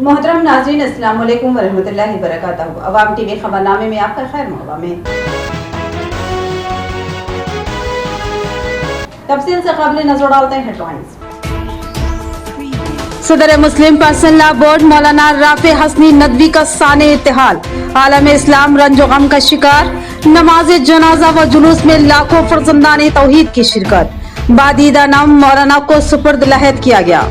मोहतरम नाज़रीन, अस्सलाम वालेकुम वरहमतुल्लाहि वबरकातुहू। अवाम टीवी खबरनामे में आपका खैर मक़दम है। तफसील से क़ब्ल नजर डालते हैं हेडलाइंस। सदर मुस्लिम पर्सनल लॉ बोर्ड मौलाना राफे हसनी नदवी का साने इत्तेहाल, आलम इस्लाम रंजो गम का शिकार, नमाज जनाजा व जुलूस में लाखों फर्जंदाने तौहीद की शिरकत, बादीदा नाम मौलाना को सुपुर्द लहद किया गया।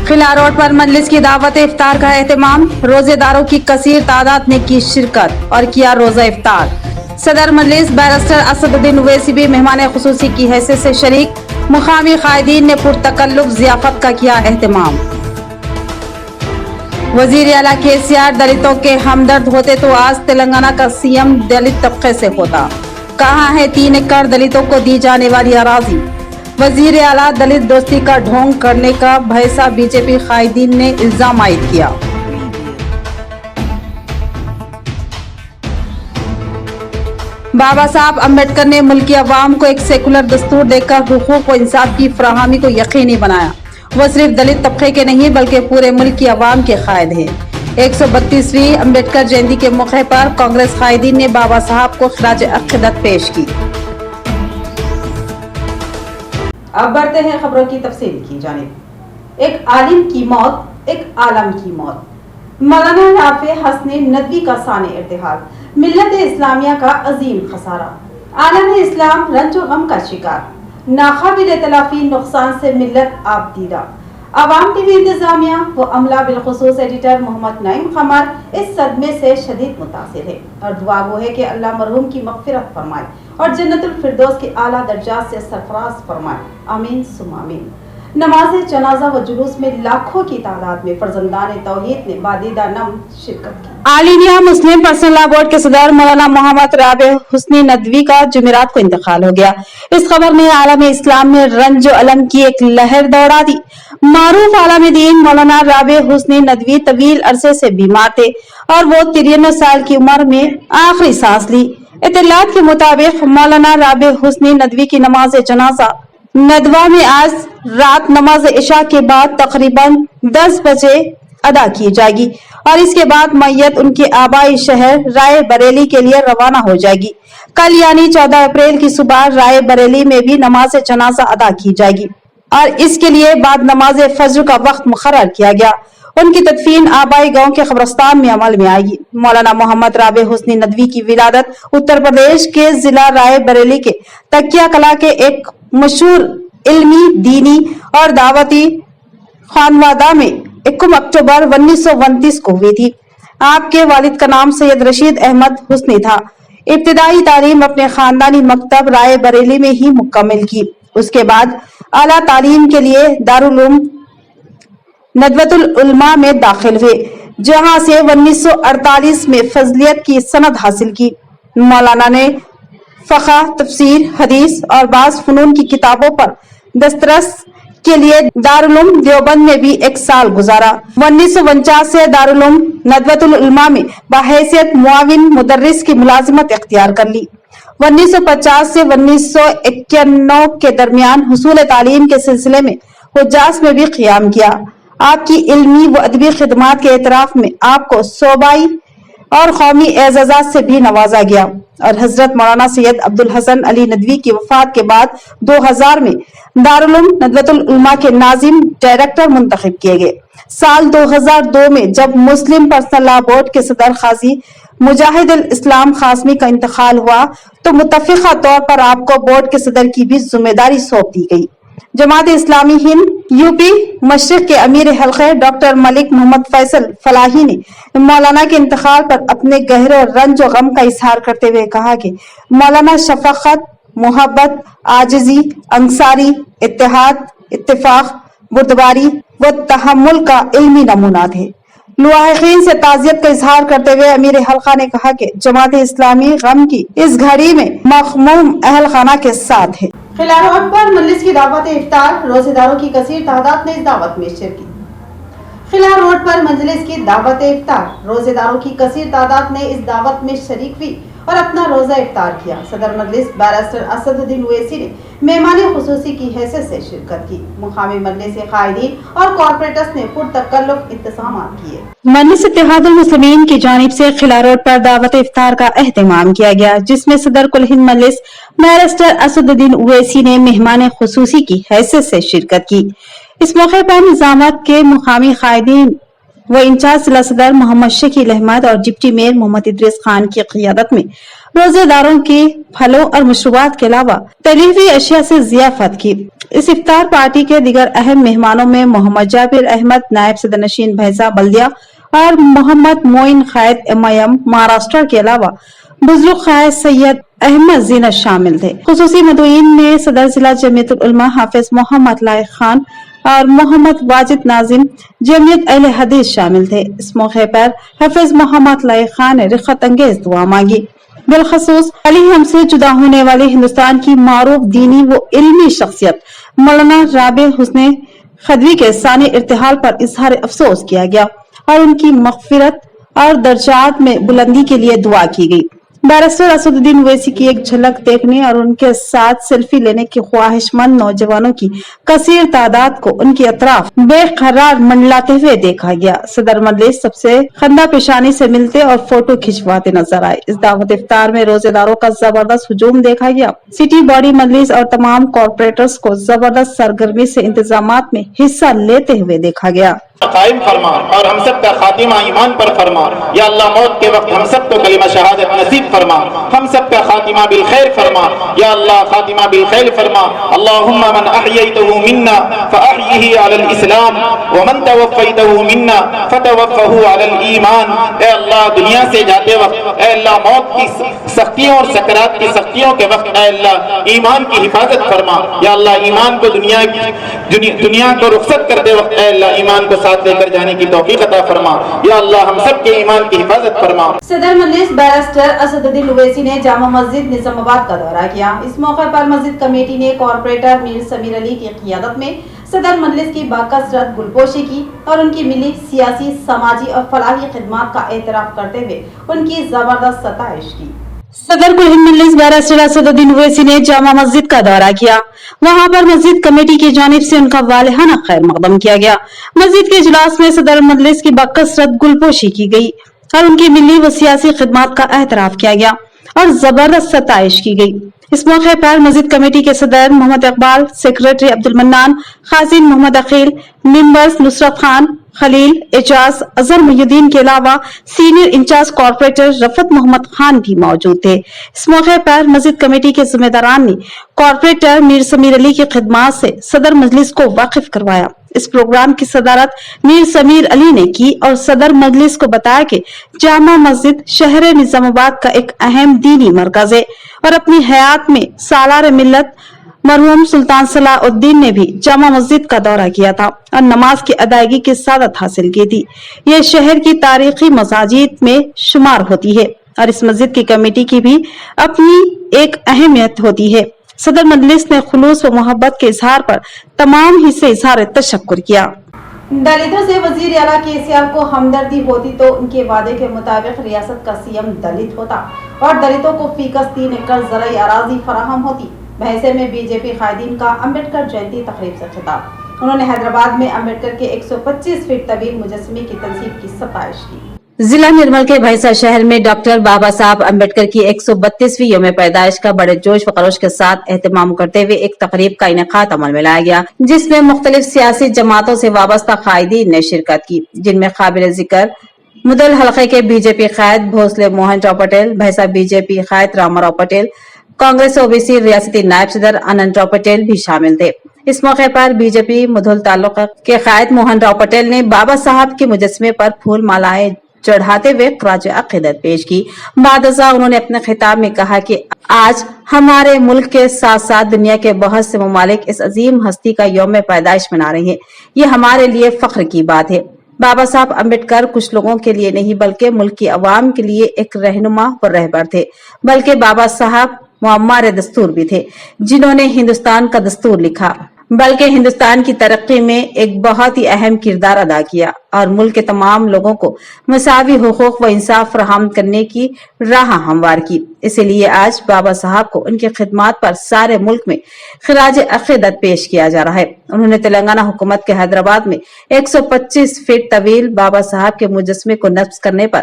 किला रोड पर मजलिस की दावत इफ्तार का एहतमाम, रोजेदारों की कसीर तादाद ने की शिरकत और किया रोजा इफ्तार। सदर मजलिस बैरिस्टर असदुद्दीन ओवैसी भी मेहमान खुसूसी की हैसियत से शरीक, मुकामी कायदीन ने पुरतकल्लुफ ज़ियाफत का किया एहतमाम। वजीर आला KCR दलितों के हमदर्द होते तो आज तेलंगाना का CM दलित तबके से होता, कहाँ है 3 एकड़ दलितों को दी जाने वाली अराजी। वजीर आला दलित दोस्ती का ढोंग करने का भैसा BJP कायदीन ने इल्जाम आयद किया। बाबा साहब अम्बेडकर ने मुल्की अवाम को एक सेकुलर दस्तूर देकर हुकूक व इंसाफ की फराहमी को यकीनी बनाया। वो सिर्फ दलित तबके के नहीं बल्कि पूरे मुल्क की अवाम के कायद हैं। 132वीं अम्बेडकर जयंती के मौके पर कांग्रेस कायदीन ने बाबा साहब को खिराज अक़ीदत पेश की। अब बढ़ते हैं खबरों की तफसील की जानिब। एक आलिम की मौत, एक आलम की मौत। मौलाना राफे हसनी नदवी का साने इर्तिहाल, मिल्लत इस्लामिया का अजीम खसारा, आलम इस्लाम रंजो गम का शिकार, नाकाबिल तलाफी नुकसान से मिल्लत आबदीदा। अवाम टीवी इंतजामिया व अमला बिलखुसूस एडिटर मोहम्मद नईम कमर इस सदमे से शदीद मुतासिर है और दुआ गो है कि अल्लाह मरहूम की मग़फ़िरत फरमाए और जन्नतुल फिरदौस के आला दर्जात से सरफराज फरमाए, आमीन सुम आमीन। नमाज जनाजा व जुलूस में लाखों की तादाद में फर्जंदान तौहीद ने बादीदा नम शिरकत की। आलिया मुस्लिम पर्सनल लॉ बोर्ड के सदर मौलाना मोहम्मद राफे हसनी नदवी का जुमेरात को इंतकाल हो गया। इस खबर ने आलम इस्लाम में रंज अलम की एक लहर दौड़ा दी। मारूफ आलम दीन मौलाना राफे हसनी नदवी तवील अरसे से बीमार थे और वो 93 साल की उम्र में आखिरी सांस ली। इत्तलात के मुताबिक मौलाना राफे हसनी नदवी की नमाज जनाजा नदवा में आज रात नमाज इशा के बाद तकरीबन 10 बजे अदा की जाएगी और इसके बाद मैयत उनके आबाई शहर राय बरेली के लिए रवाना हो जाएगी। कल यानी 14 अप्रैल की सुबह राय बरेली में भी नमाज जनाजा अदा की जाएगी और इसके लिए बाद नमाज फज्र का वक्त मुकर्रर किया गया। उनकी तदफीन आबाई गांव के कब्रिस्तान में अमल में आएगी। मौलाना मोहम्मद राफे हसनी नदवी की विलादत उत्तर प्रदेश के जिला राय बरेली के तकिया कला के एक मशहूर इल्मी, दीनी और दावती खानवादा में 1 अक्टूबर 1929 को हुई थी। आपके वालिद का नाम सैयद रशीद अहमद हुस्नी था। इब्तिदाई तालीम अपने खानदानी मकतब राय बरेली में ही मुकम्मल की। उसके बाद आला तालीम के लिए दारुल उलूम नदवतुल उलमा में दाखिल हुए, जहां से 1948 में फजलियत की सनद हासिल की। मौलाना ने फ़क़ह, तफसीर, हदीस और बाज़ फ़नून की किताबों पर दस्तरस के लिए दारुल उलूम देवबंद में भी 1 साल गुजारा। 1949 से दारुल उलूम नदवतुल उलमा में बहैसियत मुआविन मुदर्रिस की मुलाजिमत इख्तियार कर ली। 1950 से 1991 के दरमियान हुसूल तालीम के सिलसिले में हुज्जाज में भी क़ियाम किया। आपकी इल्मी व अदबी खिदमात के एतराफ में आपको सूबाई और कौमी एजाज़ात से भी नवाजा गया और हजरत मौलाना सैयद अब्दुल हसन अली नदवी की वफात के बाद 2000 में दारुल उलूम नदवतुल उलमा के नाजिम डायरेक्टर मुंतखब किए गए। साल 2002 में जब मुस्लिम पर्सनल लॉ बोर्ड के सदर काजी मुजाहिदुल इस्लाम कासमी का इंतकाल हुआ तो मुतफ़िक़ा तौर पर आपको बोर्ड के सदर की भी जिम्मेदारी सौंप दी गई। जमात इस्लामी हिंद यूपी मशरिक के अमीर हल्के डॉक्टर मलिक मोहम्मद फैसल फलाही ने मौलाना के इंतकाल पर अपने गहरे रंज और गम का इजहार करते हुए कहा कि मौलाना शफकत, मोहब्बत, आजिजी, अंसारी, इत्तेहाद, इत्तेफाक, बुर्दबारी व तहम्मुल का इल्मी नमूना थे। लुआहिकीन से ताज़ियत का इजहार करते हुए अमीर हल्का ने कहा कि जमात इस्लामी गम की इस घड़ी में मखमूम अहल खाना के साथ है। किला रोड पर मजलिस की दावत इफ्तार, रोजेदारों की कसीर तादाद ने इस दावत में शिरकत की। खिला रोड पर मजलिस की दावत इफ्तार, रोजेदारों की कसीर तादाद ने इस दावत में शरीक हुई और अपना रोजा इफ्तार किया। सदर मजलिस बैरिस्टर असदुद्दीन ओवैसी ने मेहमान खुसूसी की हैसियत से शिरकत की। मुकामी मजलिस के कायदीन और कॉर्पोरेटर्स ने पुरतकल्लुफ इंतजाम किए। मजलिस इत्तेहादुल मुस्लिमीन की जानिब से खिला रोड पर दावत इफ्तार का एहतमाम किया गया, जिसमें सदर कुल हिंद मजलिस बैरिस्टर असदुद्दीन ओवैसी ने मेहमान खुसूसी की हैसियत से शिरकत की। इस मौके पर निजामत के मुकामी कायदीन व इंचार्ज जिला सदर मोहम्मद शकील अहमद और डिप्टी मेयर मोहम्मद इद्रिस खान की क़ियादत में रोजेदारों के फलों और मशरूबात के अलावा तली हुई अशिया से ज़ियाफत की। इस इफ्तार पार्टी के दिगर अहम मेहमानों में मोहम्मद जाबिर अहमद नायब सदर नशीन भैंसा बल्दिया और मोहम्मद मोइन खैद MIM महाराष्ट्र के अलावा बुजुर्ग खैद सैयद अहमद जीनत शामिल थे। खुसूसी मदुईन में सदर जिला जमीयतुल उलमा हाफिज मोहम्मद लाइक खान और मोहम्मद वाजिद नाजिम जमीयत अहले हदीस शामिल थे। इस मौके पर हाफिज मोहम्मद लाइक खान ने रिखत अंगेज दुआ मांगी। बिलखसूस हाल ही हमसे जुदा होने वाले हिंदुस्तान की मारूफ दीनी व इल्मी शख्सियत मौलाना राबे हुस्ने खदवी के साने इर्तिहाल पर इजहार अफसोस किया गया और उनकी मग़फ़िरत और दर्जात में बुलंदी के लिए दुआ की गई। बैरिस्टर असदुद्दीन ओवैसी की एक झलक देखने और उनके साथ सेल्फी लेने की ख्वाहिशमंद नौजवानों की कसीर तादाद को उनकी अतराफ बेकरार मंडलाते हुए देखा गया। सदर मजलिस सबसे खंदा पेशानी से मिलते और फोटो खिंचवाते नजर आए। इस दावत इफ्तार में रोजेदारों का जबरदस्त हुजूम देखा गया। सिटी बॉडी मजलिस और तमाम कॉर्पोरेटर्स को जबरदस्त सरगर्मी से इंतजामात में हिस्सा लेते हुए देखा गया। कायम फरमा और हम सब का खातिमा ईमान पर फरमा। या अल्लाह मौत के वक्त हम सब को कलिमा शहादत नसीब फरमा, हम सब का खातिमा बिल खैर फरमा। या अल्लाह खातिमा बिल खैर फरमा। अल्लाहुम्मा मन अहयैतहु मिन्ना फअहयिही अलल इस्लाम व मन तवफ़्फ़ैतहु मिन्ना फतवफ़्फ़हु अलल ईमान। ए अल्लाह दुनिया से जाते वक्त, ए अल्लाह मौत की सख्तियों और सकरात की सख्तियों के वक्त, ए अल्लाह ईमान की हिफाजत फरमा। या अल्लाह ईमान को दुनिया को रुखसत करते वक्त, ए अल्लाह ईमान को साथ लेकर जाने की तौफीक अता फरमा। या अल्लाह हम सब के ईमान की हिफाजत फरमा। सदर मजलिस बैरिस्टर असदुद्दीन ओवैसी ने जामा मस्जिद निजामाबाद का दौरा किया। इस मौके पर मस्जिद कमेटी ने कॉर्पोरेटर मीर समीर अली की क़ियादत में सदर मजलिस की बाकसरत गुलपोशी की और उनकी मिली सियासी, समाजी और फलाही खिदमात का एतराफ करते हुए उनकी जबरदस्त सताइश की। सदर कुल हिंद मजलिस बैरिस्टर असदुद्दीन ओवैसी ने जामा मस्जिद का दौरा किया। वहां पर मस्जिद कमेटी की जानिब से उनका वालिहाना खैर मकदम किया गया। मस्जिद के इजलास में सदर मजलिस की बाकसरत गुलपोशी की गई और उनकी मिली व सियासी खिदमात का एतराफ किया गया और जबरदस्त सताइश की गई। इस मौके पर मस्जिद कमेटी के सदर मोहम्मद इकबाल, सेक्रेटरी अब्दुल मन्नान, खाजिन मोहम्मद अकील, मेंबर्स नुसरत खान, खलील, एजाज, अजहर मुहिउद्दीन के अलावा senior incharge corporator Rafat Mohammad Khan भी मौजूद थे। इस मौके पर मस्जिद कमेटी के जिम्मेदारान ने कॉर्पोरेटर मीर समीर अली की खिदमात से सदर मजलिस को वाकिफ करवाया। इस प्रोग्राम की सदारत मीर समीर अली ने की और सदर मजलिस को बताया कि जामा मस्जिद शहर निजामाबाद का एक अहम दीनी मरकज है और अपनी हयात में सालार मिल्लत मरहूम सुल्तान सलाउद्दीन ने भी जामा मस्जिद का दौरा किया था और नमाज की अदायगी की सादत हासिल की थी। ये शहर की तारीखी मसाजिद में शुमार होती है और इस मस्जिद की कमेटी की भी अपनी एक अहमियत होती है। सदर मजलिस ने खुलूस व मोहब्बत के इजहार पर तमाम हिस्से इजहार तशक्कुर किया। दलितों से वजीर आला KCR को हमदर्दी होती तो उनके वादे के मुताबिक रियासत का CM दलित होता और दलितों को फीकस 3 एकड़ ज़राई अराजी फराहम होती। भैंसे में बीजेपी कायदीन का अम्बेडकर जयंती तकरीब से खिताब। उन्होंने हैदराबाद में अम्बेडकर के 125 फीट तवील मुजस्समे की तनसीब की सताइश की। जिला निर्मल के भैंसा शहर में डॉक्टर बाबा साहब अम्बेडकर की 132वीं यौम पैदाइश का बड़े जोश व खरोश के साथ एहतमाम करते हुए एक तकरीब का इनेकाद अमल में लाया गया, जिसमें मुख्तलिफ सियासी जमातों से वाबस्ता कायदीन ने शिरकत की, जिनमें काबिल जिक्र मुदल हल्के के बीजेपी कायद भोसले मोहन राव पटेल, भैंसा बीजेपी कायद रामाराव पटेल, कांग्रेस ओबीसी रियासती नायब सदर अनंत राव पटेल भी शामिल थे। इस मौके पर बीजेपी मुधुल तालुका के कायद मोहन राव पटेल ने बाबा साहब के मुजस्समे पर फूल मालाएं चढ़ाते हुए ख़राज अक़ीदत पेश की। बादशाह उन्होंने अपने खिताब में कहा कि आज हमारे मुल्क के साथ साथ दुनिया के बहुत से ममालिक इस अजीम हस्ती का यौम पैदाइश मना रहे हैं। ये हमारे लिए फख्र की बात है। बाबा साहब अम्बेडकर कुछ लोगों के लिए नहीं बल्कि मुल्क की अवाम के लिए एक रहनुमा व रहबर थे, बल्कि बाबा साहब मुअम्मार दस्तूर भी थे, जिन्होंने हिंदुस्तान का दस्तूर लिखा, बल्कि हिंदुस्तान की तरक्की में एक बहुत ही अहम किरदार अदा किया। اور ملک کے تمام لوگوں کو مساوی حقوق و انصاف فراہم کرنے کی راہ ہموار کی۔ اسی لیے آج بابا صاحب کو ان کی خدمات پر سارے ملک میں خراج عقیدت پیش کیا جا رہا ہے۔ انہوں نے تلنگانہ حکومت کے حیدرآباد میں 125 فٹ طویل بابا صاحب کے مجسمے کو نصب کرنے پر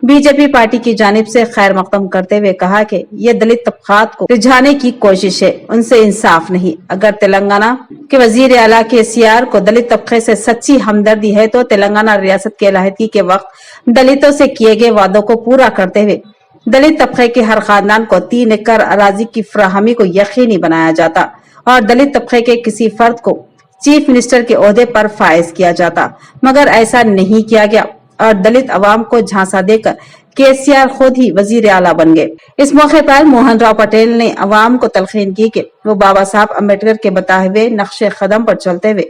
بی جے پی پارٹی کی جانب سے خیر مقدم کرتے ہوئے کہا کہ یہ دلت طبقات کو رجھانے کی کوشش ہے، ان سے انصاف نہیں۔ اگر تلنگانہ کے وزیر اعلیٰ کے سیار کو دلت طبقے سے سچی ہمدردی ہے تو تلنگانہ ریاست کے علیحدگی کے وقت دلتوں سے کیے گئے وعدوں کو پورا کرتے ہوئے دلت طبقے کے ہر خاندان کو 3 ایکڑ اراضی کی فراہمی کو یقینی بنایا جاتا اور دلت طبقے کے کسی فرد کو چیف منسٹر کے عہدے پر فائز کیا جاتا، مگر ایسا نہیں کیا گیا اور دلت عوام کو جھانسا دے کر KCR خود ہی وزیر اعلیٰ بن گئے۔ اس موقع پر موہن راؤ پٹیل نے عوام کو تلقین کی کہ وہ بابا صاحب امبیڈکر کے بتائے ہوئے نقش قدم پر چلتے ہوئے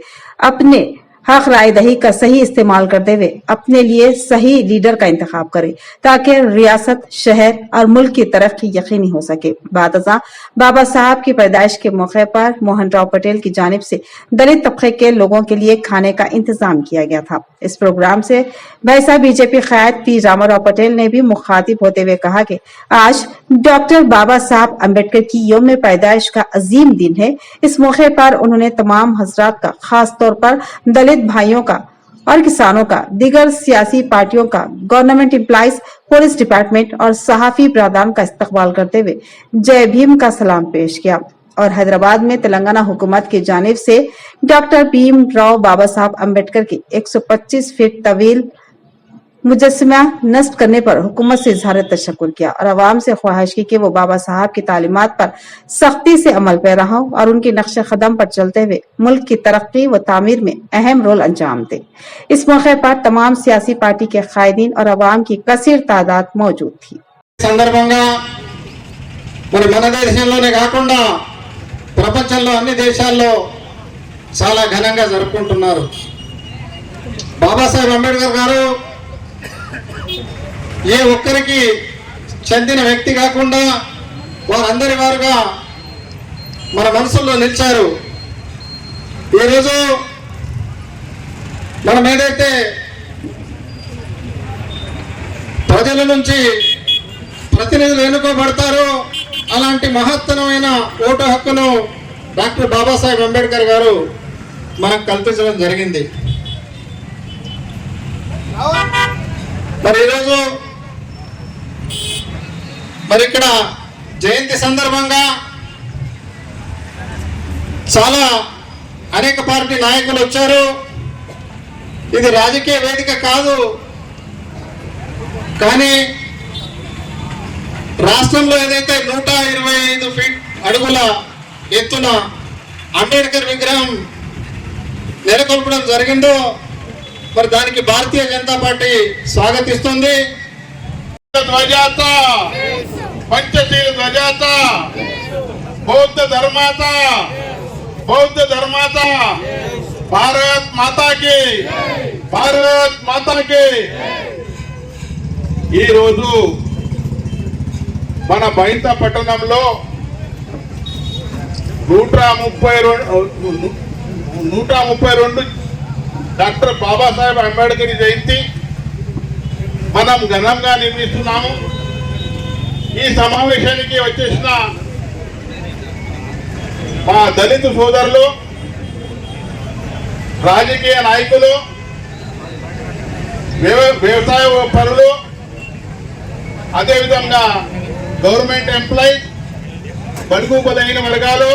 اپنے حق رائے دہی کا صحیح استعمال کرتے ہوئے اپنے لیے صحیح لیڈر کا انتخاب کرے تاکہ ریاست، شہر اور ملک کی ترقی یقینی ہو سکے۔ بعد ازاں بابا صاحب کی پیدائش کے موقع پر موہن راؤ پٹیل کی جانب سے دلت طبقے کے لوگوں کے لیے کھانے کا انتظام کیا گیا تھا۔ اس پروگرام سے بھائیسا بی جے پی قائد پی راما راؤ پٹیل نے بھی مخاطب ہوتے ہوئے کہا کہ آج ڈاکٹر بابا صاحب امبیڈکر کی یوم پیدائش کا عظیم دن ہے۔ اس موقع پر انہوں نے تمام حضرات کا، خاص طور پر دلت بھائیوں کا اور کسانوں کا، دیگر سیاسی پارٹیوں کا، گورنمنٹ امپلائیز، پولیس ڈپارٹمنٹ اور صحافی برادران کا استقبال کرتے ہوئے جے بھیم کا سلام پیش کیا اور حیدرآباد میں تلنگانہ حکومت کی جانب سے ڈاکٹر بھیم راؤ بابا صاحب امبیڈکر کی 125 فٹ طویل مجسمہ نصب کرنے پر حکومت سے اظہار تشکر کیا اور عوام سے خواہش کی کہ وہ بابا صاحب کی تعلیمات پر سختی سے عمل پیرا ہوں اور ان کے نقش قدم پر چلتے ہوئے ملک کی ترقی و تعمیر میں اہم رول انجام دے۔ اس موقع پر تمام سیاسی پارٹی کے قائدین اور عوام کی کثیر تعداد موجود تھی۔ సందర్భంగా మరి మన దేశంలోనే కాకుండా ప్రపంచంలో అన్ని దేశాల్లో చాలా ఘనంగా జరుపుకుంటున్నారు। బాబాసాహెబ్ అంబేద్కర్ గారు ఏ ఒక్కరికి చెందిన వ్యక్తి కాకుండా వారందరి వారుగా మన మనసుల్లో నిలిచారు। ఈరోజు మనం ఏదైతే ప్రజల నుంచి ప్రతినిధులు ఎన్నుకోబడతారో అలాంటి మహత్తరమైన ఓటు హక్కును డాక్టర్ బాబాసాహెబ్ అంబేద్కర్ గారు మనకు కల్పించడం జరిగింది। మరి ఈరోజు మరి ఇక్కడ జయంతి సందర్భంగా చాలా అనేక పార్టీ నాయకులు వచ్చారు। ఇది రాజకీయ వేదిక కాదు, కానీ రాష్ట్రంలో ఏదైతే 125 ఫీట్ అడుగుల ఎత్తున అంబేద్కర్ విగ్రహం నెలకొల్పడం జరిగిందో మరి దానికి భారతీయ జనతా పార్టీ స్వాగతిస్తుంది। ध्वजाचा, पंचशील ध्वजाचा, बौद्ध धर्माचा, भारत माता की, भारत माता की। ఈ రోజు మన బైంత పట్టణంలో 132 డాక్టర్ బాబాసాహెబ్ అంబేద్కర్ జయంతి మనం ఘనంగా నిర్మిస్తున్నాము। ఈ సమావేశానికి వచ్చేసిన మా దళిత సోదరులు, రాజకీయ నాయకులు, వ్యవసాయ పరులు, అదేవిధంగా గవర్నమెంట్ ఎంప్లాయీస్, బడుగు బలహీన వర్గాలు,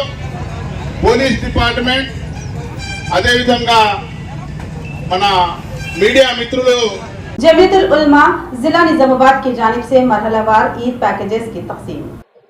పోలీస్ డిపార్ట్మెంట్, అదేవిధంగా మన మీడియా మిత్రులు, जमीयतुल उलमा जिला निजामाबाद की जानिब से मरहलावार ईद पैकेजेस की तकसीम।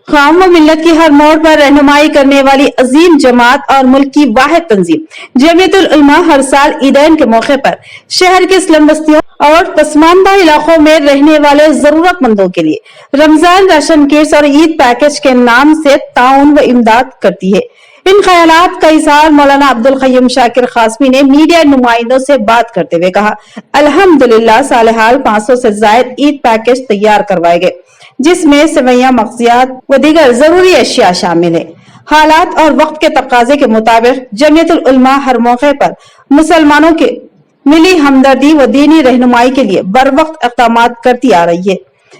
कौम व मिल्लत की हर मोड़ पर रहनुमाई करने वाली अजीम जमात और मुल्क की वाहिद तंजीम जमीयतुल उलमा हर साल ईदैन के मौके पर शहर के स्लम बस्तियों और पसमानदा इलाकों में रहने वाले जरूरतमंदों के लिए रमजान राशन किट्स और ईद पैकेज के नाम से ताउन व इमदाद करती है। इन ख्यालात का इज़हार मौलाना अब्दुल क़य्यूम शाकिर क़ासमी ने मीडिया नुमाइंदों से बात करते हुए कहा, अल्हम्दुलिल्लाह सालेहाल 500 से जायद ईद पैकेज तैयार करवाए गए, जिसमें सेवैयां, मग़ज़ियात व दीगर जरूरी अशिया शामिल है। हालात और वक्त के तकाजे के मुताबिक जमीयतुल उलमा हर मौके पर मुसलमानों के मिली हमदर्दी व दीनी रहनुमाई के लिए बर वक्त इक़दाम करती आ रही है।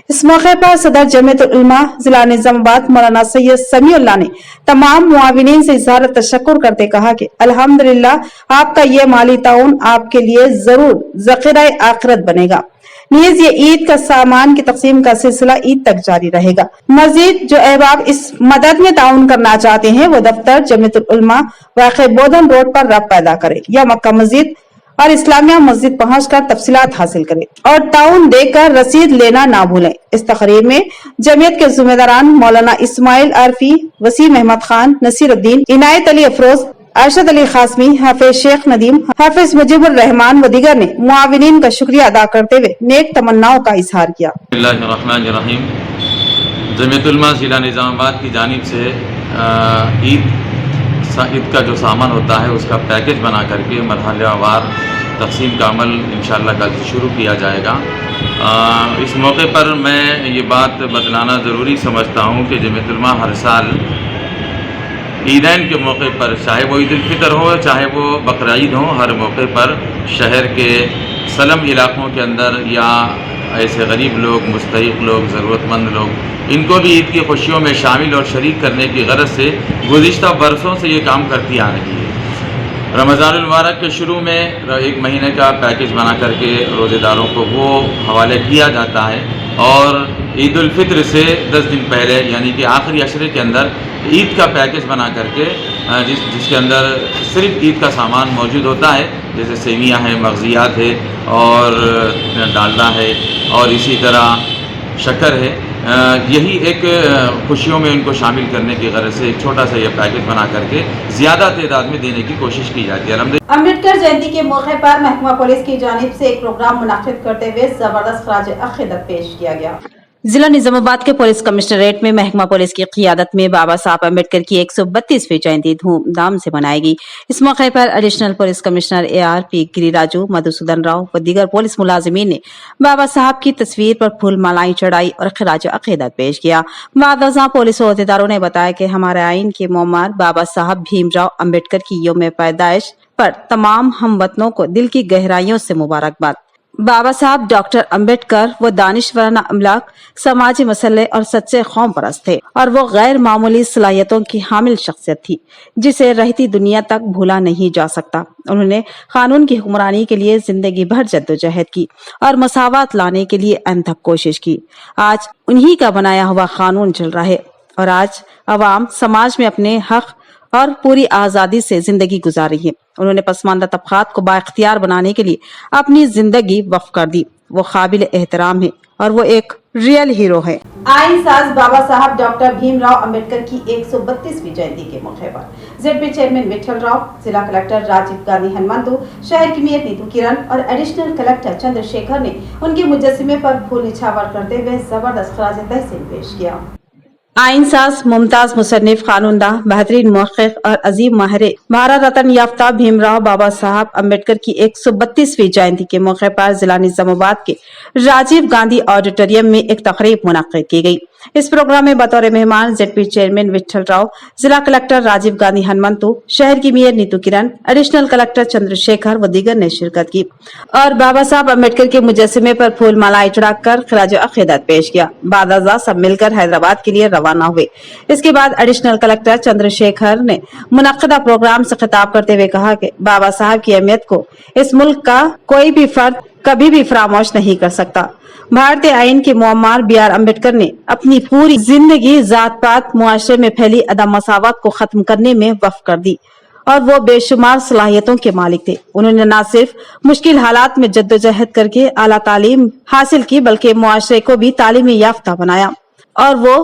इस मौके पर सदर जमीयत उलमा जिला निजामाबाद मौलाना सैयद समीउल्लाह ने तमाम मुआविनीन से इज़हार तशक्कुर करते कहा कि अल्हम्दुलिल्लाह आपका ये माली ताउन आपके लिए जरूर ज़ख़ीरा आखिरत बनेगा। नीज ये ईद का सामान की तकसीम का सिलसिला ईद तक जारी रहेगा। मजीद जो अहबाब इस मदद में ताउन करना चाहते हैं वो दफ्तर जमीयत उलमा वाक़े बोधन रोड पर रब पैदा करे या मक्का मस्जिद और इस्लामिया मस्जिद पहुंचकर तफसीलात हासिल करें और ताउन देकर रसीद लेना ना भूलें। इस तकरीब में जमीयत के जिम्मेदारान मौलाना इस्माइल आरफी, वसीम अहमद खान, नसीरुद्दीन, इनायत अली अफरोज, अरशद अली खासमी, हाफिज शेख नदीम, हाफिज मुजीबुर रहमान व दीगर ने मुआविनीन का शुक्रिया अदा करते हुए नेक तमन्नाओं का इजहार किया। बिस्मिल्लाहिर्रहमानिर्रहीम। जमीयत उलमा जिला निजामाबाद की जानिब से ईद का जो सामान होता है उसका पैकेज बना करके मरहलेवार तकसीम का अमल इंशाअल्लाह कल से शुरू किया जाएगा। इस मौके पर मैं ये बात बतलाना ज़रूरी समझता हूँ कि जमीयत उलमा हर साल ईदैन के मौके पर, चाहे वो ईद उल फितर हो चाहे वो बकरा ईद हो, हर मौके पर शहर के सलम इलाक़ों के अंदर या ऐसे गरीब लोग, मुस्तहिक़ लोग, ज़रूरतमंद लोग, इनको भी ईद की खुशियों में शामिल और शरीक करने की गरज से गुज़िश्ता बरसों से ये काम करती आ रही है। रमज़ानुल मुबारक के शुरू में एक महीने का पैकेज बना करके रोज़ेदारों को वो हवाले किया जाता है और ईद उल फित्र से 10 दिन पहले यानी कि आखिरी अशरे के अंदर ईद का पैकेज बना करके जिसके अंदर सिर्फ ईद का सामान मौजूद होता है, जैसे सेवियाँ हैं, मग़ज़ियात है और डालडा है और इसी तरह शक्कर है। यही एक खुशियों में उनको शामिल करने की गरज से एक छोटा सा ये पैकेज बना करके ज़्यादा तादाद में देने की कोशिश की जाती है। अम्बेडकर जयंती के मौके पर महकमा पुलिस की जानिब से एक प्रोग्राम मुनक्किद करते हुए जबरदस्त खराज अक़ीदत पेश किया गया। जिला निजामाबाद के पुलिस कमिश्नरेट में महकमा पुलिस की क़ियादत में बाबा साहब अम्बेडकर की 132वीं जयंती धूमधाम से मनाएगी। इस मौके पर additional police commissioner ARP Giriraju, Madhusudan Rao व दीगर पुलिस मुलाजिमीन ने बाबा साहब की तस्वीर पर फूल मालाएं चढ़ाई और खराज अक़ीदत पेश किया। बाद पुलिस अहदेदारों ने बताया कि हमारे आइन के मोमार बाबा साहब भीमराव अम्बेडकर की यौम पैदाइश पर तमाम हमवतनों को दिल की गहराइयों से मुबारकबाद। बाबा साहब डॉक्टर अम्बेडकर वो दानिशवराना अमलाक, समाजी मसले और सच्चे कौम परस्त थे और वो गैर मामूली सलाहियतों की हामिल शख्सियत थी जिसे रहती दुनिया तक भूला नहीं जा सकता। उन्होंने कानून की हुक्मरानी के लिए जिंदगी भर जद्दोजहद की और मसावत लाने के लिए अनथक कोशिश की। आज उन्हीं का बनाया हुआ कानून चल रहा है और आज अवाम समाज में अपने हक और पूरी आजादी से जिंदगी गुजार रही है। उन्होंने पसमानदा तबकात को बाइख्तियार बनाने के लिए अपनी जिंदगी वक्फ कर दी। वो काबिल एहतराम है और वो एक रियल हीरो है। आइन साज बाबा साहब डॉक्टर भीमराव अम्बेडकर की 132वीं जयंती के मौके पर ZP चेयरमैन विठल राव, जिला कलेक्टर राजीव गांधी हनुमंतु, शहर की मेयर नीतू किरण और एडिशनल कलेक्टर चंद्रशेखर ने उनके मुजस्समे पर फूल निछावर करते हुए जबरदस्त खराज तहसीन पेश किया। आइन साज, मुमताज मुसन्निफ, कानूनदा, बेहतरीन मुहक्किक और अजीम माहिर भारत रत्न याफ्ता भीमराव बाबा साहब अम्बेडकर की 132वीं जयंती के मौके पर जिला निजामाबाद के राजीव गांधी ऑडिटोरियम में एक तकरीब मुनक्किद की गई। इस प्रोग्राम में बतौर मेहमान ZP चेयरमैन विठल राव, जिला कलेक्टर राजीव गांधी हनुमंतु, शहर की मेयर नीतू किरण, एडिशनल कलेक्टर चंद्रशेखर व दीगर ने शिरकत की और बाबा साहब अम्बेडकर के मुजस्समे पर फूल मालाएं चढ़ाकर खराज अक़ीदत पेश किया। बाद सब मिलकर हैदराबाद के लिए रवाना हुए। इसके बाद एडिशनल कलेक्टर चंद्रशेखर ने मुनक्किदा प्रोग्राम से खिताब करते हुए कहा कि बाबा साहब की अहमियत को इस मुल्क का कोई भी फर्द कभी भी फरामोश नहीं कर सकता। भारतीय आइन के मोअम्मार BR अम्बेडकर ने अपनी पूरी जिंदगी जात पात मुआशरे में फैली अदम मसावत को खत्म करने में वक्फ कर दी और वो बेशुमार सलाहियतों के मालिक थे। उन्होंने न सिर्फ मुश्किल हालात में जद्दोजहद करके आला तालीम हासिल की बल्कि मुआशरे को भी तालीमी याफ्ता बनाया और वो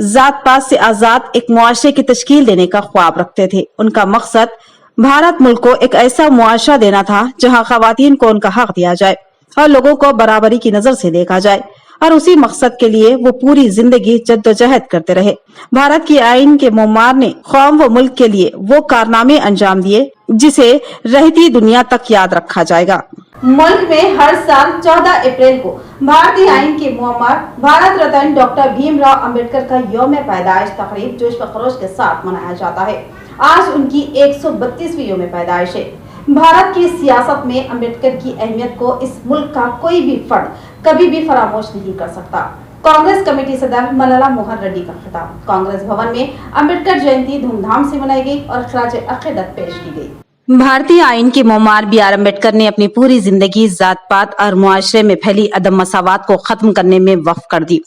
जात पात से आजाद एक मुआशरे की तश्कील देने का ख्वाब रखते थे। उनका मकसद भारत मुल्क को एक ऐसा मुआशरा देना था जहाँ खवातीन को उनका हक दिया जाए और लोगों को बराबरी की नजर से देखा जाए और उसी मकसद के लिए वो पूरी जिंदगी जद्दोजहद करते रहे। भारत की आइन के मोमार ने कौम व मुल्क के लिए वो कारनामे अंजाम दिए जिसे रहती दुनिया तक याद रखा जाएगा। मुल्क में हर साल 14 अप्रैल को भारतीय आइन के मोअम्मार भारत रत्न डॉक्टर भीमराव अम्बेडकर का यौम पैदाइश तकरीब जोश व खरोश के साथ मनाया जाता है। आज उनकी 132वीं यौम पैदाइश है। भारत की सियासत में अम्बेडकर की अहमियत को इस मुल्क का कोई भी फर्द कभी भी फरामोश नहीं कर सकता। कांग्रेस कमेटी सदर मलाला मोहन रेड्डी का खिताब। कांग्रेस भवन में अम्बेडकर जयंती धूमधाम से मनाई गई और खराज अकीदत पेश की गई। भारतीय आइन के मोमार B.R. अम्बेडकर ने अपनी पूरी जिंदगी जात पात और मुआशरे में फैली अदम मसावात को खत्म करने में वक्फ कर दी।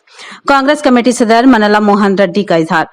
कांग्रेस कमेटी सदर मलाला मोहन रेड्डी का इजहार।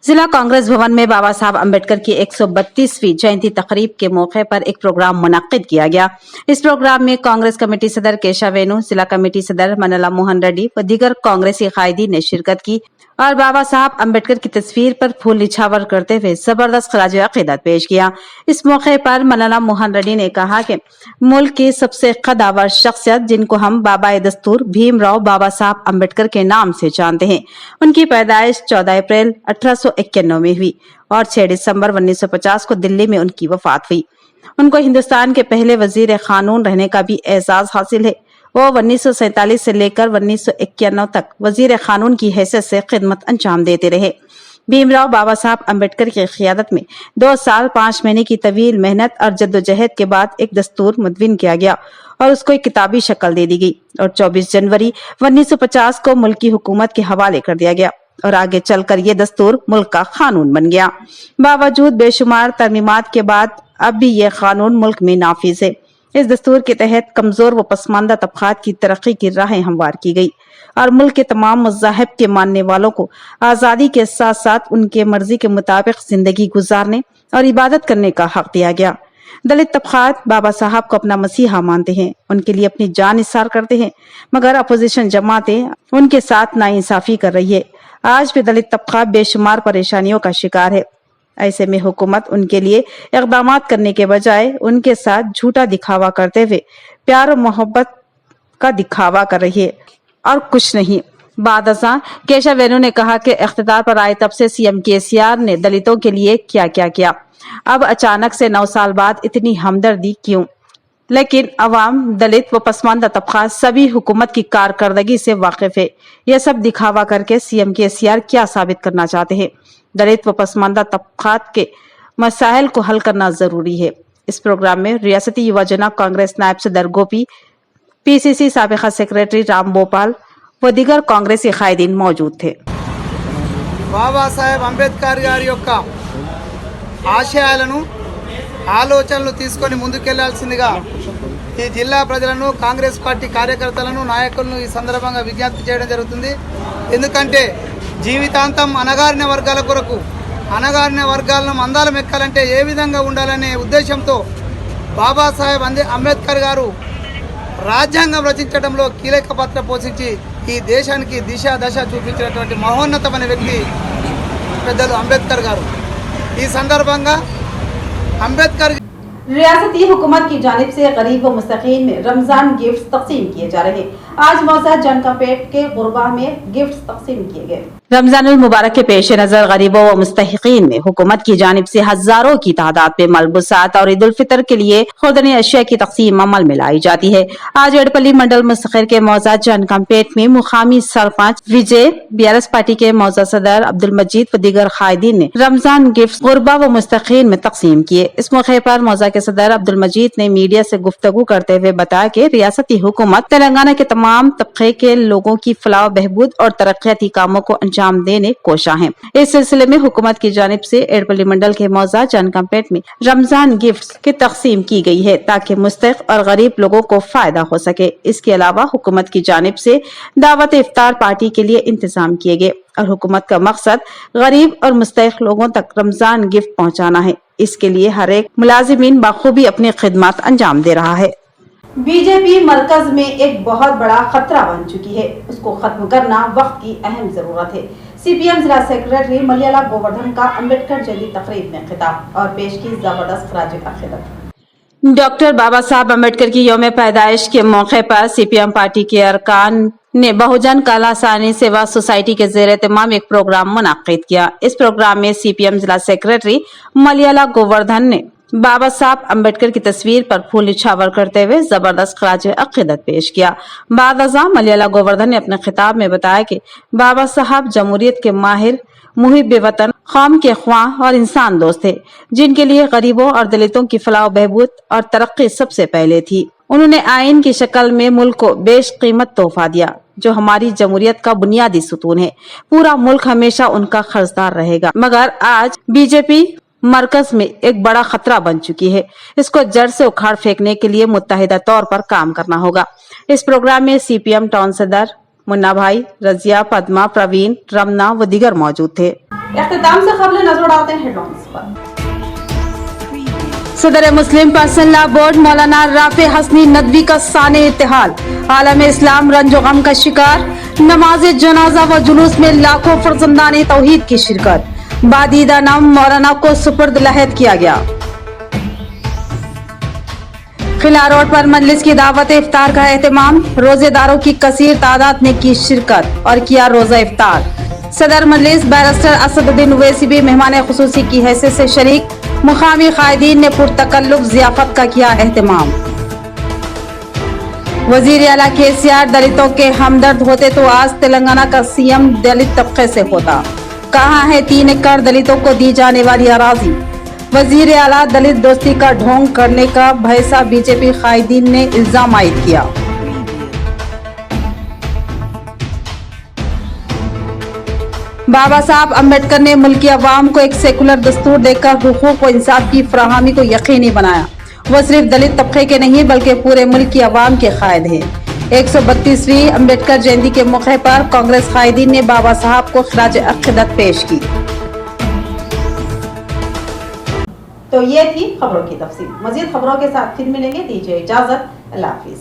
जिला कांग्रेस भवन में बाबा साहब अम्बेडकर की 132वीं जयंती तकरीब के मौके पर एक प्रोग्राम मुनक्किद किया गया। इस प्रोग्राम में कांग्रेस कमेटी सदर केशव वेणु, जिला कमेटी सदर मलाला मोहन रेड्डी व दीगर कांग्रेसी कायदीन ने शिरकत की और बाबा साहब अम्बेडकर की तस्वीर पर फूल निछावर करते हुए जबरदस्त खराज अकीदत पेश किया। इस मौके पर मलाला मोहन रेड्डी ने कहा कि मुल्क की सबसे कदावर शख्सियत जिनको हम बाबा दस्तूर भीमराव बाबा साहब अम्बेडकर के नाम से जानते हैं, उनकी पैदाइश 14 अप्रैल 1891 में हुई और 6 दिसंबर 1950 को दिल्ली में उनकी वफात हुई। उनको हिंदुस्तान के पहले वजीर कानून रहने का भी एजाज हासिल है। वो 1947 से लेकर 1991 तक वजीर कानून की हैसियत से खिदमत अंजाम देते रहे। भीमराव बाबा साहब अम्बेडकर की क़ियादत में 2 साल 5 महीने की तवील मेहनत और जद्दोजहद के बाद एक दस्तूर मुद्विन किया गया और उसको एक किताबी शक्ल दे दी गई और 24 जनवरी 1950 को मुल्की हुकूमत के हवाले कर दिया गया और आगे चलकर ये दस्तूर मुल्क का कानून बन गया। बावजूद बेशुमार तरमीमात के बाद अब भी ये कानून मुल्क में नाफिज है। इस दस्तूर के तहत कमजोर व पसमानदा तबकात की तरक्की की राहें हमवार की गई और मुल्क के तमाम मज़ाहिब के मानने वालों को आज़ादी के साथ साथ उनके मर्जी के मुताबिक जिंदगी गुजारने और इबादत करने का हक दिया गया। दलित तबकात बाबा साहब को अपना मसीहा मानते हैं, उनके लिए अपनी जान निसार करते हैं, मगर अपोजिशन जमातें उनके साथ नाइंसाफी कर रही है। आज भी दलित तबका बेशुमार परेशानियों का शिकार है। ऐसे में हुकूमत उनके लिए इक़दामात करने के बजाय उनके साथ झूठा दिखावा करते हुए प्यार और मोहब्बत का दिखावा कर रही है और कुछ नहीं। बादशाह केशव वेणु ने कहा कि इख्तिदार पर आए तब से सीएम केसीआर ने दलितों के लिए क्या क्या किया, अब अचानक से 9 साल बाद इतनी हमदर्दी क्यों? लेकिन अवाम, दलित व पसमानदा तबका सभी हुकूमत की कारकर्दगी से वाकिफ है। यह सब दिखावा करके सीएम केसीआर क्या साबित करना चाहते हैं? दलित व पसमानदा तबकात के मसाइल को हल करना जरूरी है। इस प्रोग्राम में रियासती युवा कांग्रेस नायब सदर गोपी, पीसीसी साबिका सेक्रेटरी राम भोपाल व दीगर कांग्रेसी कायदीन मौजूद थे। బాబా సాహెబ్ అంబేద్కర్ గారి యొక్క ఆశయాలను ఆలోచనలు తీసుకొని ముందుకెళ్లాల్సిందిగా ఈ జిల్లా ప్రజలను, కాంగ్రెస్ పార్టీ కార్యకర్తలను, నాయకులను ఈ సందర్భంగా విజ్ఞప్తి చేయడం జరుగుతుంది. ఎందుకంటే జీవితాంతం అణగారిన వర్గాల కొరకు, అణగారిన వర్గాలను మందాలం ఎక్కాలంటే ఏ విధంగా ఉండాలనే ఉద్దేశంతో బాబాసాహెబ్ అంబేద్కర్ గారు రాజ్యాంగం రచించడంలో కీలక పాత్ర పోషించి ఈ దేశానికి దిశ దశ చూపించినటువంటి మహోన్నతమైన వ్యక్తి పెద్దలు అంబేద్కర్ గారు. ఈ సందర్భంగా अंबेडकर रियासती हुकूमत की जानिब से गरीब व मुस्तकीन में रमजान गिफ्ट तकसीम किए जा रहे। आज मौजा जनकापेट के गुरबा में गिफ्ट तकसीम किए गए। रमजानुल मुबारक के पेश नजर गरीबों व मुस्तहिकीन में हुकूमत की जानिब से हजारों की तादाद में मलबूसात और ईद उल फितर के लिए खुर्दनी अशिया की तकसीम अमल में लाई जाती है। आज एडपल्ली मंडल मुस्तखिर के मौजा जनकापेट में मुकामी सरपंच विजय, BRS पार्टी के मौजा सदर अब्दुल मजीद व दीगर कायदीन ने रमजान गिफ्ट गुरबा व मुस्तकीन में तकसीम किए। इस मौके पर मौजा के सदर अब्दुल मजीद ने मीडिया से गुफ्तगू करते हुए बताया कि रियासती हुकूमत तेलंगाना के तमाम तबके के लोगों की फलाह बहबूद और तरक्याती कामों को अंजाम देने कोशा है। इस सिलसिले में हुकूमत की जानिब से एडपल्ली मंडल के मौजा जनकापेट में रमजान गिफ्ट की तकसीम की गई है ताकि मुस्तहिक और गरीब लोगों को फायदा हो सके। इसके अलावा हुकूमत की जानिब से दावत इफ्तार पार्टी के लिए इंतजाम किए गए और हुकूमत का मकसद गरीब और मुस्तहिक लोगों तक रमजान गिफ्ट पहुंचाना है। इसके लिए हर एक मुलाजिमीन बाखूबी अपनी खिदमत अंजाम दे रहा है। बीजेपी मरकज में एक बहुत बड़ा खतरा बन चुकी है, उसको खत्म करना वक्त की अहम जरूरत है। CPM जिला सेक्रेटरी मलयाला गोवर्धन का अम्बेडकर जयंती तकरीब में खिताब और पेश की जबरदस्त खराज अकीदत। डॉक्टर बाबा साहब अम्बेडकर की यौम पैदाइश के मौके पर CPM पार्टी के अरकान ने बहुजन कलासानी सेवा सोसाइटी के जेर एहतमाम एक प्रोग्राम मुनक्किद किया। इस प्रोग्राम में CPM जिला सेक्रेटरी मलयाला गोवर्धन ने बाबा साहब अम्बेडकर की तस्वीर पर फूल निछावर करते हुए जबरदस्त खराज अकीदत पेश किया। बाद अज़ा मलयाला गोवर्धन ने अपने खिताब में बताया कि बाबा साहब जमहूरियत के माहिर मुहिब वतन, कौम के ख्वाह और इंसान दोस्त थे, जिनके लिए गरीबों और दलितों की फलाह बहबूद और तरक्की सबसे पहले थी। उन्होंने आइन की शक्ल में मुल्क को बेशकीमत तोहफा दिया, जो हमारी जमहूरियत का बुनियादी सुतून है। पूरा मुल्क हमेशा उनका कर्जदार रहेगा। मगर आज बीजेपी मरकज में एक बड़ा खतरा बन चुकी है। इसको जड़ से उखाड़ फेंकने के लिए मुत्तहिदा तौर पर काम करना होगा। इस प्रोग्राम में CPM टाउन सदर मुन्ना भाई, रजिया, पद्मा, प्रवीण, रमना व दीगर मौजूद थे। इख्तिताम से खबरें नजर डालते हैं हेडलाइंस पर। सदर मुस्लिम पर्सनल लॉ बोर्ड मौलाना राफे हसनी नदवी का साने इत्तेहाल, आलम इस्लाम रंजो गम का शिकार, नमाज जनाजा व जुलूस में लाखों फर्जंदाने तौहीद की शिरकत, बादीदा नाम मौलाना को सुपुर्द लहद किया गया। खिला रोड पर मजलिस की दावत इफ्तार का एहतमाम, रोजेदारों की कसीर तादाद ने की शिरकत और किया रोजा इफ्तार। सदर मजलिस बैरिस्टर असदुद्दीन ओवैसी भी मेहमान खुसूसी की हैसियत से शरीक, मुकामी कायदीन ने पुरतकल्लुफ ज़ियाफत का किया एहतमाम। वजीर आला KCR दलितों के हमदर्द होते तो आज तेलंगाना का CM दलित तबके से होता। कहाँ है 3 एकड़ दलितों को दी जाने वाली अराजी? वजीर आला दलित दोस्ती का ढोंग करने का भैसा बीजेपी कायदीन ने इल्जाम आयद किया। बाबा साहब अम्बेडकर ने मुल्की अवाम को एक सेकुलर दस्तूर देकर हुकूक व इंसाफ की फराहमी को यकीनी बनाया। वो सिर्फ दलित तबके के नहीं बल्कि पूरे मुल्क की अवाम के कायद हैं। 132वीं अम्बेडकर जयंती के मौके पर कांग्रेस कायदीन ने बाबा साहब को खिराज अक़ीदत पेश की। तो ये थी खबरों की तफसील। मजीद खबरों के साथ फिर मिलेंगे। दीजिए इजाजत। अल्लाह हाफिज।